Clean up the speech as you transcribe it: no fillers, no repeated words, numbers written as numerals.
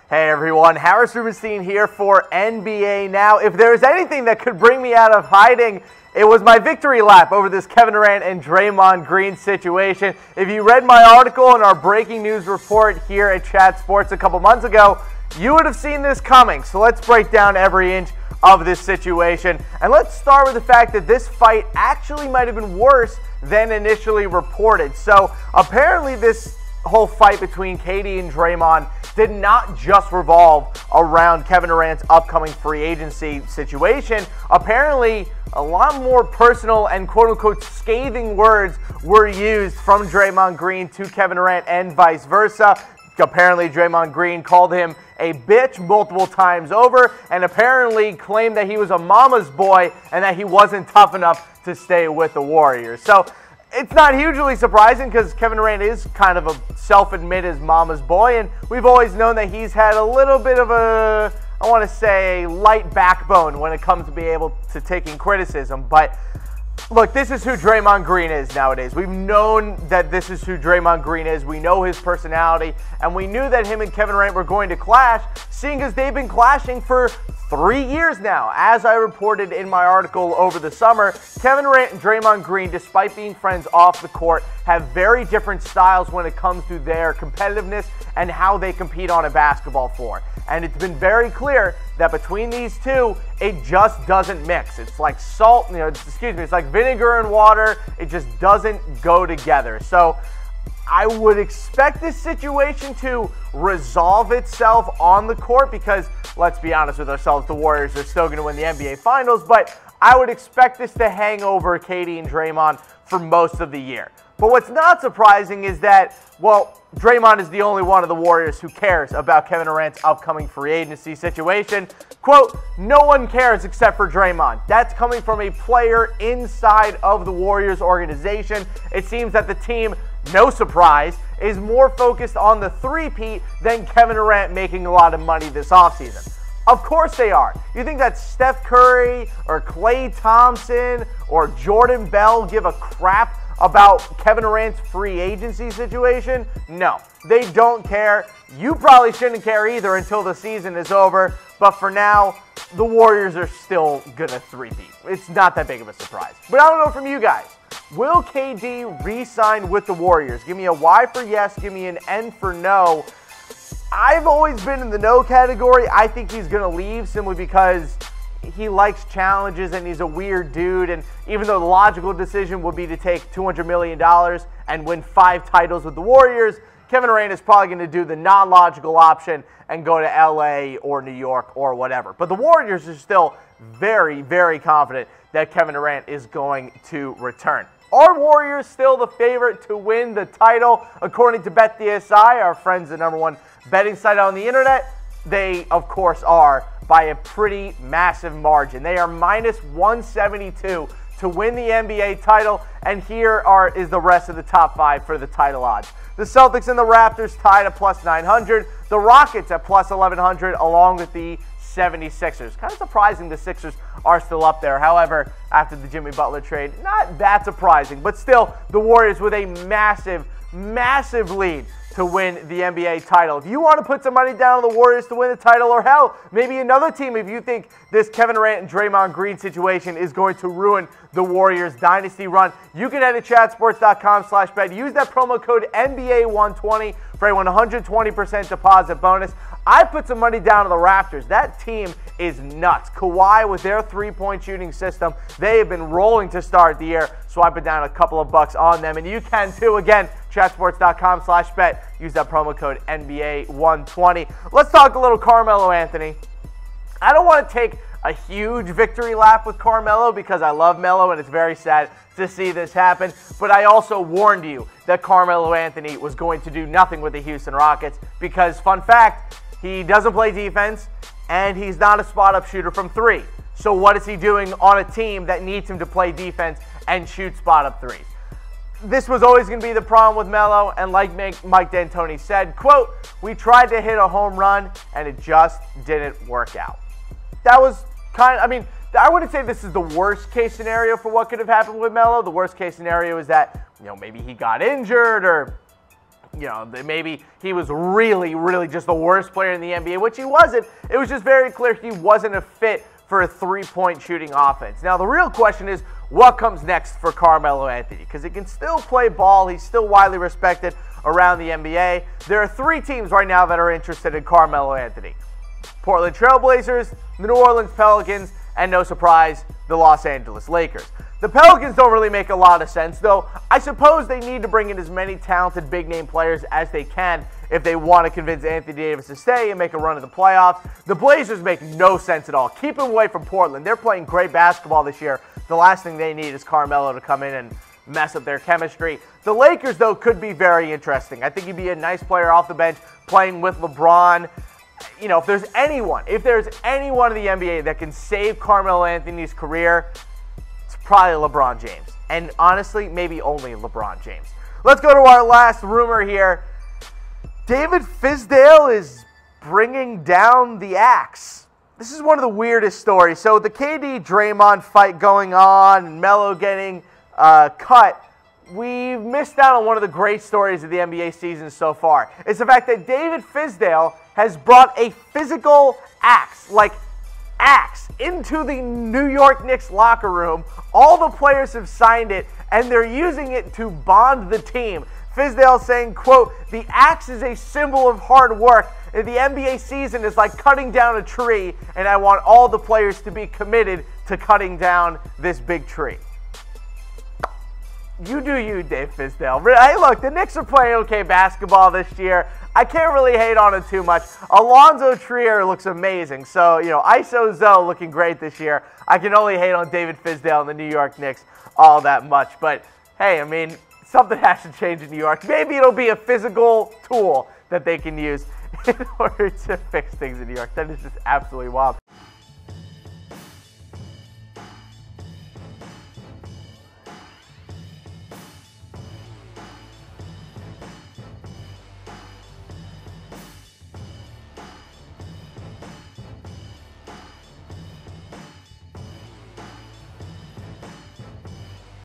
Hey everyone, Harris Rubenstein here for NBA Now. If there's anything that could bring me out of hiding, it was my victory lap over this Kevin Durant and Draymond Green situation. If you read my article in our breaking news report here at Chat Sports a couple months ago, you would have seen this coming. So let's break down every inch of this situation. And let's start with the fact that this fight actually might have been worse than initially reported. So apparently this whole fight between KD and Draymond did not just revolve around Kevin Durant's upcoming free agency situation. Apparently, a lot more personal and quote-unquote scathing words were used from Draymond Green to Kevin Durant and vice versa. Apparently, Draymond Green called him a bitch multiple times over and apparently claimed that he was a mama's boy and that he wasn't tough enough to stay with the Warriors. So it's not hugely surprising because Kevin Durant is kind of a self-admitted mama's boy, and we've always known that he's had a little bit of a, I want to say, light backbone when it comes to be able to taking criticism. But look, this is who Draymond Green is nowadays. We've known that this is who Draymond Green is. We know his personality, and we knew that him and Kevin Durant were going to clash, seeing as they've been clashing for 3 years now. As I reported in my article over the summer, Kevin Durant and Draymond Green, despite being friends off the court, have very different styles when it comes to their competitiveness and how they compete on a basketball floor. And it's been very clear that between these two, it just doesn't mix. It's like salt, it's like vinegar and water. It just doesn't go together. So I would expect this situation to resolve itself on the court because, let's be honest with ourselves, the Warriors are still going to win the NBA Finals, but I would expect this to hang over KD and Draymond for most of the year. But what's not surprising is that, well, Draymond is the only one of the Warriors who cares about Kevin Durant's upcoming free agency situation. Quote, no one cares except for Draymond. That's coming from a player inside of the Warriors organization. It seems that the team, no surprise, is more focused on the three-peat than Kevin Durant making a lot of money this offseason. Of course they are. You think that Steph Curry or Klay Thompson or Jordan Bell give a crap about Kevin Durant's free agency situation? No, they don't care. You probably shouldn't care either until the season is over. But for now, the Warriors are still gonna three-peat. It's not that big of a surprise. But I don't know from you guys. Will KD re-sign with the Warriors? Give me a Y for yes, give me an N for no. I've always been in the no category. I think he's going to leave simply because he likes challenges and he's a weird dude. And even though the logical decision would be to take $200 million and win 5 titles with the Warriors, Kevin Durant is probably going to do the non-logical option and go to LA or New York or whatever. But the Warriors are still very, very confident that Kevin Durant is going to return. Are Warriors still the favorite to win the title? According to BetDSI, our friends, the #1 betting site on the internet, they, of course, are by a pretty massive margin. They are minus 172 to win the NBA title, and here is the rest of the top 5 for the title odds. The Celtics and the Raptors tied at plus 900, the Rockets at plus 1100, along with the 76ers. Kind of surprising the Sixers are still up there. However, after the Jimmy Butler trade, not that surprising. But still, the Warriors with a massive, massive lead to win the NBA title. If you want to put some money down on the Warriors to win the title, or hell, maybe another team if you think this Kevin Durant and Draymond Green situation is going to ruin the Warriors' dynasty run, you can head to chatsports.com/bet. Use that promo code NBA120 for a 120% deposit bonus. I put some money down on the Raptors. That team is nuts. Kawhi, with their three-point shooting system, they have been rolling to start the year, so I put down a couple of bucks on them, and you can too. Again, chatsports.com/bet. Use that promo code NBA120. Let's talk a little Carmelo Anthony. I don't want to take a huge victory lap with Carmelo because I love Melo and it's very sad to see this happen. But I also warned you that Carmelo Anthony was going to do nothing with the Houston Rockets because, fun fact, he doesn't play defense and he's not a spot-up shooter from 3. So what is he doing on a team that needs him to play defense and shoot spot-up threes? This was always going to be the problem with Melo, and like Mike D'Antoni said, quote, we tried to hit a home run and it just didn't work out. That was I I wouldn't say this is the worst case scenario for what could have happened with Melo. The worst case scenario is that, maybe he got injured or, maybe he was really, really just the worst player in the NBA, which he wasn't. It was just very clear he wasn't a fit for a three-point shooting offense. Now, the real question is, what comes next for Carmelo Anthony? Because he can still play ball. He's still widely respected around the NBA. There are 3 teams right now that are interested in Carmelo Anthony: Portland Trail Blazers, the New Orleans Pelicans, and no surprise, the Los Angeles Lakers. The Pelicans don't really make a lot of sense, though. I suppose they need to bring in as many talented big-name players as they can if they want to convince Anthony Davis to stay and make a run at the playoffs. The Blazers make no sense at all. Keep them away from Portland. They're playing great basketball this year. The last thing they need is Carmelo to come in and mess up their chemistry. The Lakers, though, could be very interesting. I think he'd be a nice player off the bench playing with LeBron. If there's anyone in the NBA that can save Carmelo Anthony's career, it's probably LeBron James. And honestly, maybe only LeBron James. Let's go to our last rumor here. David Fizdale is bringing down the Axe. This is one of the weirdest stories. So the KD-Draymond fight going on and Melo getting cut, we've missed out on one of the great stories of the NBA season so far. It's the fact that David Fizdale has brought a physical axe, into the New York Knicks locker room. All the players have signed it, and they're using it to bond the team. Fizdale saying, quote, "The axe is a symbol of hard work. The NBA season is like cutting down a tree, and I want all the players to be committed to cutting down this big tree." You do you, Dave Fizdale. Hey, look, the Knicks are playing okay basketball this year. I can't really hate on it too much. Alonzo Trier looks amazing. So, ISO Zoe looking great this year. I can only hate on David Fizdale and the New York Knicks all that much. But, hey, something has to change in New York. Maybe it'll be a physical tool that they can use in order to fix things in New York. That is just absolutely wild.